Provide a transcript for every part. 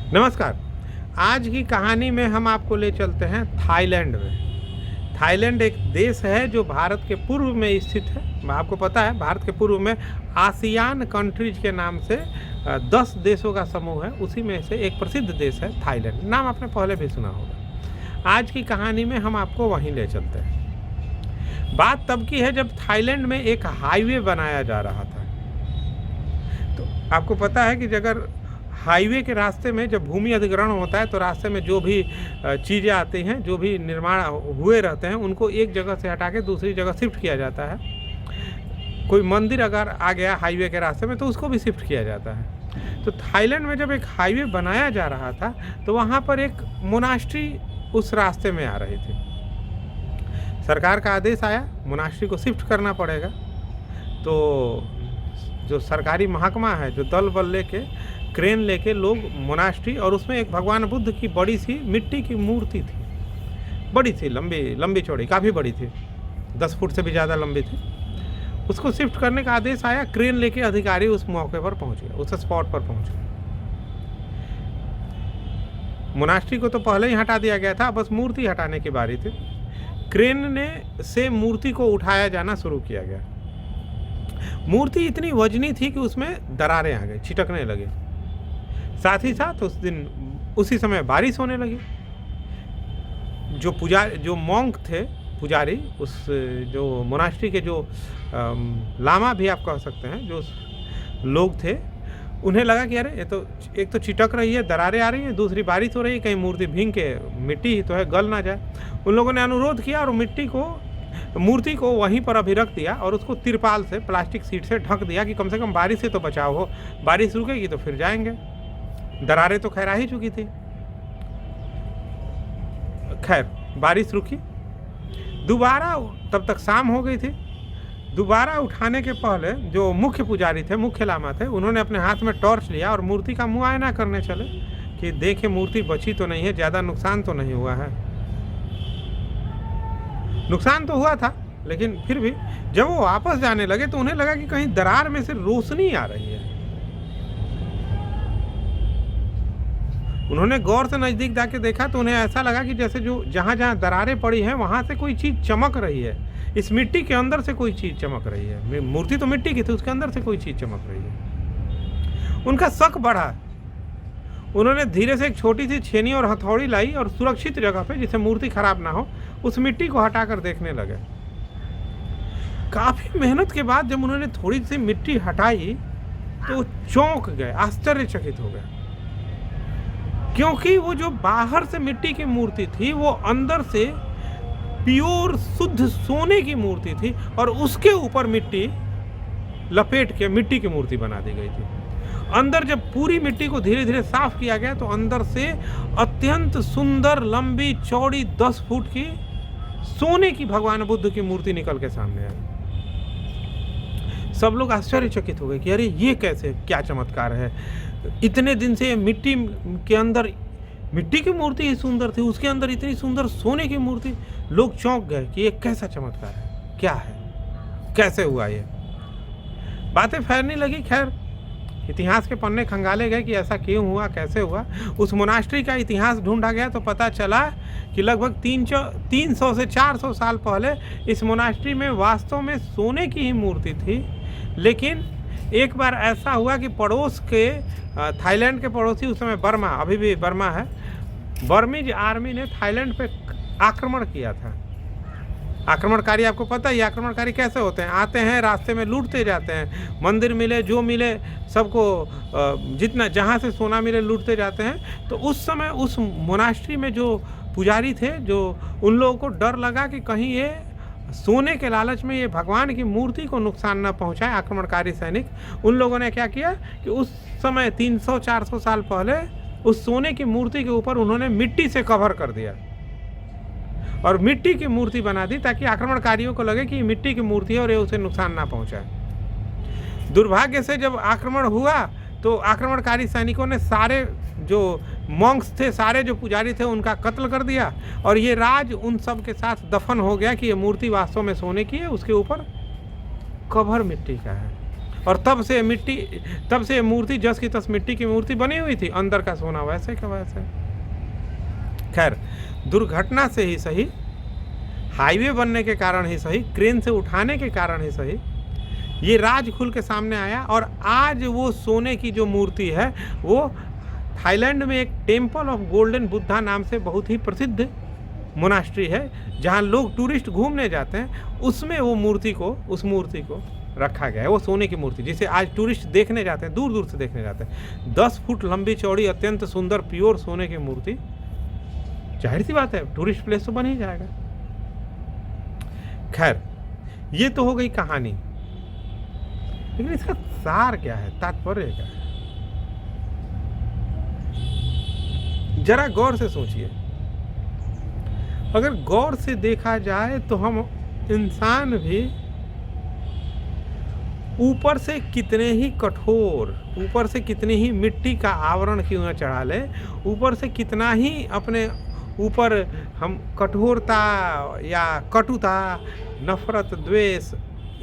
नमस्कार। आज की कहानी में हम आपको ले चलते हैं थाईलैंड में। थाईलैंड एक देश है जो भारत के पूर्व में स्थित है। आपको पता है भारत के पूर्व में आसियान कंट्रीज के नाम से 10 देशों का समूह है, उसी में से एक प्रसिद्ध देश है थाईलैंड। नाम आपने पहले भी सुना होगा। आज की कहानी में हम आपको वहीं ले चलते हैं। बात तब की है जब थाईलैंड में एक हाईवे बनाया जा रहा था। तो आपको पता है कि अगर हाईवे के रास्ते में जब भूमि अधिग्रहण होता है तो रास्ते में जो भी चीज़ें आती हैं, जो भी निर्माण हुए रहते हैं, उनको एक जगह से हटा के दूसरी जगह शिफ्ट किया जाता है। कोई मंदिर अगर आ गया हाईवे के रास्ते में तो उसको भी शिफ्ट किया जाता है। तो थाईलैंड में जब एक हाईवे बनाया जा रहा था तो वहाँ पर एक मोनास्ट्री उस रास्ते में आ रही थी। सरकार का आदेश आया, मोनास्ट्री को शिफ्ट करना पड़ेगा। तो जो सरकारी महकमा है, जो दल बल लेके क्रेन लेके लोग मोनास्ट्री, और उसमें एक भगवान बुद्ध की बड़ी सी मिट्टी की मूर्ति थी। बड़ी थी, लंबी चौड़ी, काफ़ी बड़ी थी, 10 फुट से भी ज़्यादा लंबी थी। उसको शिफ्ट करने का आदेश आया। क्रेन लेके अधिकारी उस मौके पर पहुंच गया, उस स्पॉट पर पहुंच गया। मोनास्ट्री को तो पहले ही हटा दिया गया था, बस मूर्ति हटाने की बारी थी। क्रेन ने से मूर्ति को उठाया जाना शुरू किया गया। मूर्ति इतनी वजनी थी कि उसमें दरारें आ गई, छिटकने लगे। साथ ही साथ उसी समय बारिश होने लगी। जो मॉन्क थे, पुजारी, उस जो मोनास्ट्री के जो लामा भी आप कह सकते हैं, जो लोग थे, उन्हें लगा कि अरे ये तो एक तो चिटक रही है, दरारें आ रही हैं, दूसरी बारिश हो रही है, कहीं मूर्ति भींग के, मिट्टी ही तो है, गल ना जाए। उन लोगों ने अनुरोध किया और मूर्ति को वहीं पर अभी रख दिया और उसको तिरपाल से, प्लास्टिक सीट से ढक दिया कि कम से कम बारिश से तो बचाव हो। बारिश रुकेगी तो फिर जाएंगे। दरारें तो खैर आ ही चुकी थी। खैर बारिश रुकी, दोबारा, तब तक शाम हो गई थी। दोबारा उठाने के पहले जो मुख्य पुजारी थे, मुख्य लामा थे, उन्होंने अपने हाथ में टॉर्च लिया और मूर्ति का मुआयना करने चले कि देखे मूर्ति बची तो नहीं है, ज़्यादा नुकसान तो नहीं हुआ है। नुकसान तो हुआ था, लेकिन फिर भी जब वो वापस जाने लगे तो उन्हें लगा कि कहीं दरार में से रोशनी आ रही है। उन्होंने गौर से नज़दीक जाके देखा तो उन्हें ऐसा लगा कि जैसे जो जहाँ दरारें पड़ी हैं वहाँ से कोई चीज़ चमक रही है। इस मिट्टी के अंदर से कोई चीज़ चमक रही है। मूर्ति तो मिट्टी की थी, उसके अंदर से कोई चीज़ चमक रही है। उनका शक बढ़ा। उन्होंने धीरे से एक छोटी सी छेनी और हथौड़ी लाई और सुरक्षित जगह पे, जिससे मूर्ति खराब ना हो, उस मिट्टी को हटाकर देखने लगे। काफ़ी मेहनत के बाद जब उन्होंने थोड़ी सी मिट्टी हटाई तो चौंक गए, आश्चर्यचकित हो गए, क्योंकि वो जो बाहर से मिट्टी की मूर्ति थी वो अंदर से प्योर शुद्ध सोने की मूर्ति थी और उसके ऊपर मिट्टी लपेट के मिट्टी की मूर्ति बना दी गई थी। अंदर जब पूरी मिट्टी को धीरे धीरे साफ किया गया तो अंदर से अत्यंत सुंदर, लंबी चौड़ी 10 फुट की सोने की भगवान बुद्ध की मूर्ति निकल के सामने आई। सब लोग आश्चर्यचकित हो गए कि अरे ये कैसे, क्या चमत्कार है। इतने दिन से मिट्टी के अंदर मिट्टी की मूर्ति ही सुंदर थी, उसके अंदर इतनी सुंदर सोने की मूर्ति। लोग चौंक गए कि ये कैसा चमत्कार है, क्या है, कैसे हुआ ये। बातें फैलने लगी। खैर इतिहास के पन्ने खंगाले गए कि ऐसा क्यों हुआ, कैसे हुआ। उस मोनास्ट्री का इतिहास ढूंढा गया तो पता चला कि लगभग 300 से 400 साल पहले इस मोनास्ट्री में वास्तव में सोने की ही मूर्ति थी। लेकिन एक बार ऐसा हुआ कि पड़ोस के थाईलैंड के पड़ोसी, उस समय बर्मा, अभी भी बर्मा है, बर्मीज आर्मी ने थाईलैंड पे आक्रमण किया था। आक्रमणकारी, आपको पता ही आक्रमणकारी कैसे होते हैं, आते हैं रास्ते में लूटते जाते हैं। मंदिर मिले, जो मिले, सबको जितना जहाँ से सोना मिले लूटते जाते हैं। तो उस समय उस मोनास्ट्री में जो पुजारी थे, जो उन लोगों को डर लगा कि कहीं ये सोने के लालच में ये भगवान की मूर्ति को नुकसान न पहुंचाए आक्रमणकारी सैनिक। उन लोगों ने क्या किया कि उस समय 300-400 साल पहले उस सोने की मूर्ति के ऊपर उन्होंने मिट्टी से कवर कर दिया और मिट्टी की मूर्ति बना दी ताकि आक्रमणकारियों को लगे कि ये मिट्टी की मूर्ति है और ये उसे नुकसान ना पहुंचाए। दुर्भाग्य से जब आक्रमण हुआ तो आक्रमणकारी सैनिकों ने सारे जो मॉन्क्स थे, सारे जो पुजारी थे, उनका कत्ल कर दिया और ये राज उन सब के साथ दफन हो गया कि ये मूर्ति वास्तव में सोने की है, उसके ऊपर कवर मिट्टी का है। और तब से मूर्ति जस की तस मिट्टी की मूर्ति बनी हुई थी, अंदर का सोना वैसे का वैसे। खैर, दुर्घटना से ही सही, हाईवे बनने के कारण ही सही, क्रेन से उठाने के कारण ही सही, ये राज खुल के सामने आया। और आज वो सोने की जो मूर्ति है वो थाईलैंड में एक टेम्पल ऑफ गोल्डन बुद्धा नाम से बहुत ही प्रसिद्ध मोनास्ट्री है, जहाँ लोग टूरिस्ट घूमने जाते हैं, उसमें वो उस मूर्ति को रखा गया है। वो सोने की मूर्ति जिसे आज टूरिस्ट देखने जाते हैं, दूर दूर से देखने जाते हैं। 10 फुट लंबी चौड़ी अत्यंत सुंदर प्योर सोने की मूर्ति, जाहिर सी बात है टूरिस्ट प्लेस तो बन ही जाएगा। खैर, ये तो हो गई कहानी, लेकिन इसका सार क्या है, तात्पर्य क्या है? जरा गौर से सोचिए। अगर गौर से देखा जाए तो हम इंसान भी ऊपर से कितने ही कठोर, ऊपर से कितनी ही मिट्टी का आवरण क्यों न चढ़ा ले, ऊपर से कितना ही अपने ऊपर हम कठोरता या कटुता, नफरत, द्वेष,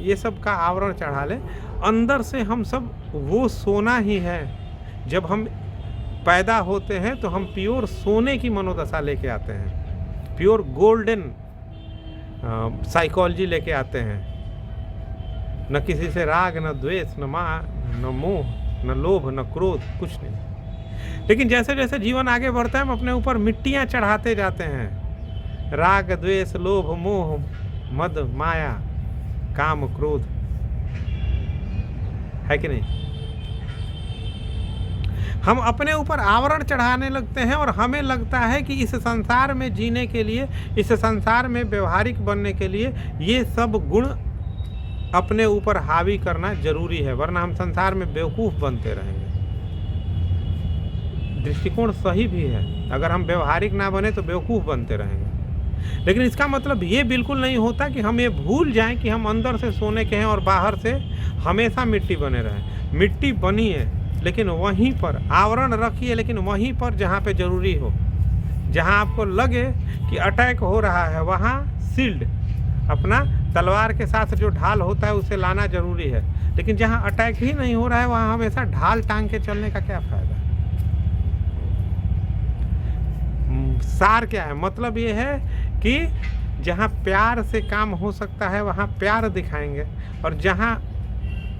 ये सब का आवरण चढ़ा ले, अंदर से हम सब वो सोना ही है। जब हम पैदा होते हैं तो हम प्योर सोने की मनोदशा लेके आते हैं, प्योर गोल्डन साइकोलॉजी लेके आते हैं। न किसी से राग, न द्वेष, न मोह, न लोभ, न क्रोध, कुछ नहीं। लेकिन जैसे जैसे जीवन आगे बढ़ता है हम अपने ऊपर मिट्टियां चढ़ाते जाते हैं, राग, द्वेष, लोभ, मोह, मद, माया, काम, क्रोध, है कि नहीं? हम अपने ऊपर आवरण चढ़ाने लगते हैं और हमें लगता है कि इस संसार में जीने के लिए, इस संसार में व्यवहारिक बनने के लिए ये सब गुण अपने ऊपर हावी करना जरूरी है, वरना हम संसार में बेवकूफ़ बनते रहेंगे। दृष्टिकोण सही भी है, अगर हम व्यवहारिक ना बने तो बेवकूफ़ बनते रहेंगे। लेकिन इसका मतलब ये बिल्कुल नहीं होता कि हम ये भूल जाएं कि हम अंदर से सोने के हैं और बाहर से हमेशा मिट्टी बने रहें। मिट्टी बनी है, लेकिन वहीं पर आवरण रखिए, लेकिन वहीं पर जहाँ पे ज़रूरी हो, जहाँ आपको लगे कि अटैक हो रहा है, वहाँ शील्ड, अपना तलवार के साथ जो ढाल होता है उसे लाना जरूरी है। लेकिन जहाँ अटैक ही नहीं हो रहा है वहाँ हमेशा ढाल टांग के चलने का क्या फ़ायदा? सार क्या है? मतलब ये है कि जहाँ प्यार से काम हो सकता है वहाँ प्यार दिखाएंगे, और जहाँ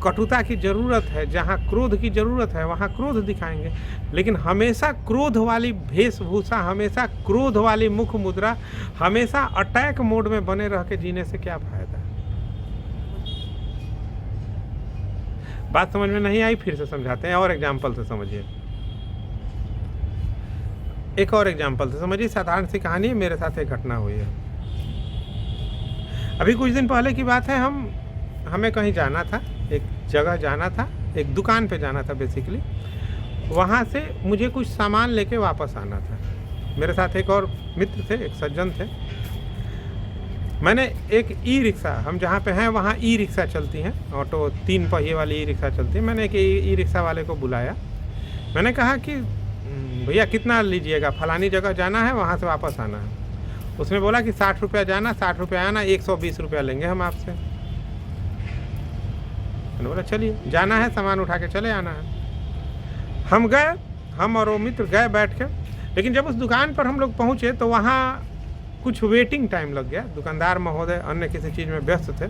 कटुता की ज़रूरत है, जहाँ क्रोध की ज़रूरत है वहाँ क्रोध दिखाएंगे। लेकिन हमेशा क्रोध वाली वेशभूषा, हमेशा क्रोध वाली मुख मुद्रा, हमेशा अटैक मोड में बने रह के जीने से क्या फ़ायदा? बात समझ में नहीं आई? फिर से समझाते हैं, और एग्जाम्पल से समझिए। एक और एग्जाम्पल से समझिए। साधारण सी कहानी है, मेरे साथ एक घटना हुई है। अभी कुछ दिन पहले की बात है, हमें कहीं जाना था, एक जगह जाना था, एक दुकान पे जाना था बेसिकली। वहाँ से मुझे कुछ सामान लेके वापस आना था। मेरे साथ एक और मित्र थे, एक सज्जन थे। मैंने एक ई रिक्शा, हम जहाँ पे हैं वहाँ ई रिक्शा चलती हैं, ऑटो 3 पहिए वाली ई रिक्शा चलती है। मैंने एक ई रिक्शा वाले को बुलाया। मैंने कहा कि भैया कितना लीजिएगा, फलानी जगह जाना है, वहाँ से वापस आना है। उसने बोला कि 60 रुपया जाना, 60 रुपया आना, 120 रुपया लेंगे हम आपसे। मैंने बोला चलिए, जाना है, सामान उठा के चले आना है। हम गए, हम और वो मित्र गए बैठ के। लेकिन जब उस दुकान पर हम लोग पहुँचे तो वहाँ कुछ वेटिंग टाइम लग गया। दुकानदार महोदय अन्य किसी चीज़ में व्यस्त थे,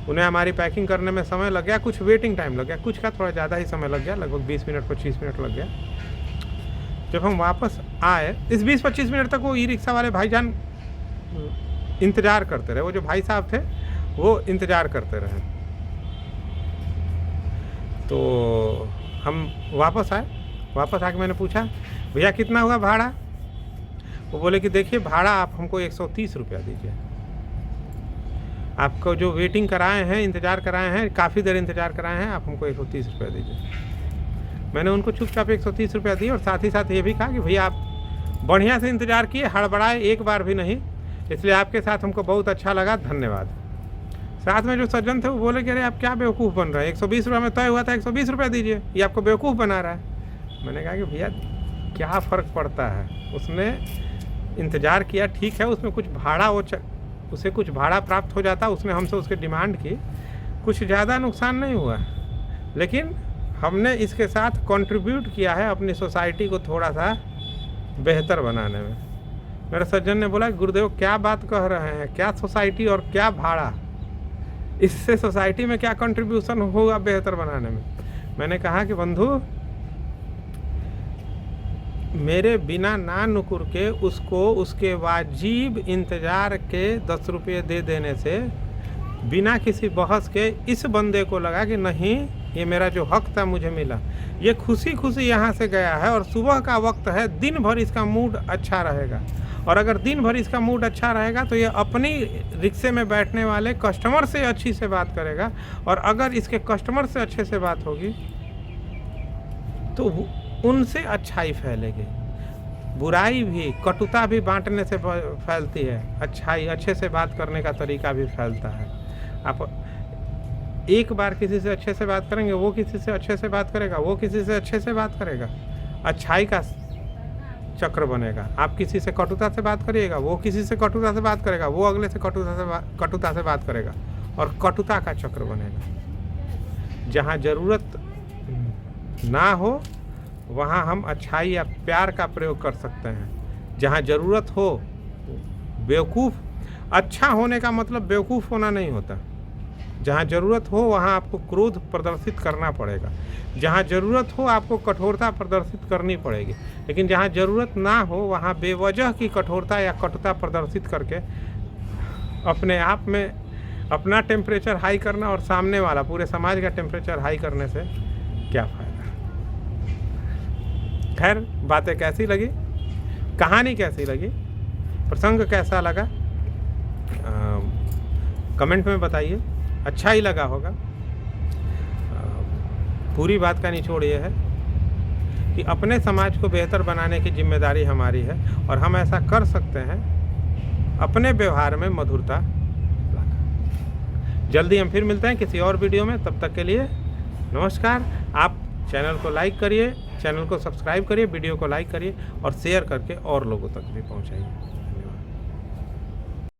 उन्हें हमारी पैकिंग करने में समय लग गया, कुछ वेटिंग टाइम लग गया, कुछ का थोड़ा ज़्यादा ही समय लग गया, लगभग 20 मिनट 25 मिनट लग गया। जब हम वापस आए, इस 20-25 मिनट तक वो ई रिक्शा वाले भाईजान इंतज़ार करते रहे। वो जो भाई साहब थे वो इंतज़ार करते रहे। तो हम वापस आए। वापस आके मैंने पूछा भैया कितना हुआ भाड़ा? वो बोले कि देखिए भाड़ा आप हमको 130 रुपया दीजिए। आपको जो वेटिंग कराए हैं, इंतज़ार कराए हैं, काफ़ी देर इंतज़ार कराए हैं, आप हमको 130 रुपया दीजिए। मैंने उनको चुपचाप 130 रुपया दिए और साथ ही साथ ये भी कहा कि भैया आप बढ़िया से इंतज़ार किए, हड़बड़ाए एक बार भी नहीं, इसलिए आपके साथ हमको बहुत अच्छा लगा, धन्यवाद। साथ में जो सज्जन थे वो बोले कि अरे आप क्या बेवकूफ़ बन रहे हैं, 120 रुपये में तय हुआ था, 120 रुपया दीजिए, ये आपको बेवकूफ़ बना रहा है। मैंने कहा कि भैया क्या फ़र्क पड़ता है, उसने इंतज़ार किया, ठीक है, उसमें कुछ भाड़ा उसे कुछ भाड़ा प्राप्त हो जाता, उसने हमसे उसकी डिमांड की, कुछ ज़्यादा नुकसान नहीं हुआ। लेकिन हमने इसके साथ कंट्रीब्यूट किया है अपनी सोसाइटी को थोड़ा सा बेहतर बनाने में। मेरे सज्जन ने बोला गुरुदेव क्या बात कह रहे हैं, क्या सोसाइटी और क्या भाड़ा, इससे सोसाइटी में क्या कंट्रीब्यूशन होगा बेहतर बनाने में। मैंने कहा कि बंधु, मेरे बिना ना नुकुर के उसको उसके वाजिब इंतज़ार के 10 रुपये दे देने से बिना किसी बहस के इस बंदे को लगा कि नहीं, ये मेरा जो हक था मुझे मिला। ये खुशी खुशी यहाँ से गया है और सुबह का वक्त है, दिन भर इसका मूड अच्छा रहेगा। और अगर दिन भर इसका मूड अच्छा रहेगा तो ये अपनी रिक्शे में बैठने वाले कस्टमर से अच्छी से बात करेगा, और अगर इसके कस्टमर से अच्छे से बात होगी तो उनसे अच्छाई फैलेगी। बुराई भी, कटुता भी बांटने से फैलती है, अच्छाई, अच्छे से बात करने का तरीका भी फैलता है। आप एक बार किसी से अच्छे से बात करेंगे, वो किसी से अच्छे से बात करेगा, वो किसी से अच्छे से बात करेगा, अच्छाई का चक्र बनेगा। आप किसी से कटुता से बात करिएगा, वो किसी से कटुता से बात करेगा, वो अगले से कटुता से बात करेगा, और कटुता का चक्र बनेगा। जहाँ ज़रूरत ना हो वहाँ हम अच्छाई या प्यार का प्रयोग कर सकते हैं। जहाँ ज़रूरत हो, बेवकूफ़, अच्छा होने का मतलब बेवकूफ़ होना नहीं होता। जहाँ ज़रूरत हो वहाँ आपको क्रोध प्रदर्शित करना पड़ेगा, जहाँ ज़रूरत हो आपको कठोरता प्रदर्शित करनी पड़ेगी। लेकिन जहाँ ज़रूरत ना हो वहाँ बेवजह की कठोरता या कटुता प्रदर्शित करके अपने आप में अपना टेम्परेचर हाई करना और सामने वाला पूरे समाज का टेम्परेचर हाई करने से क्या फ़ायदा। खैर, बातें कैसी लगी, कहानी कैसी लगी, प्रसंग कैसा लगा, कमेंट में बताइए। अच्छा ही लगा होगा। पूरी बात का निचोड़ ये है कि अपने समाज को बेहतर बनाने की जिम्मेदारी हमारी है, और हम ऐसा कर सकते हैं अपने व्यवहार में मधुरता लाकर। जल्दी हम फिर मिलते हैं किसी और वीडियो में, तब तक के लिए नमस्कार। आप चैनल को लाइक करिए, चैनल को सब्सक्राइब करिए, वीडियो को लाइक करिए और शेयर करके और लोगों तक भी पहुंचाइए।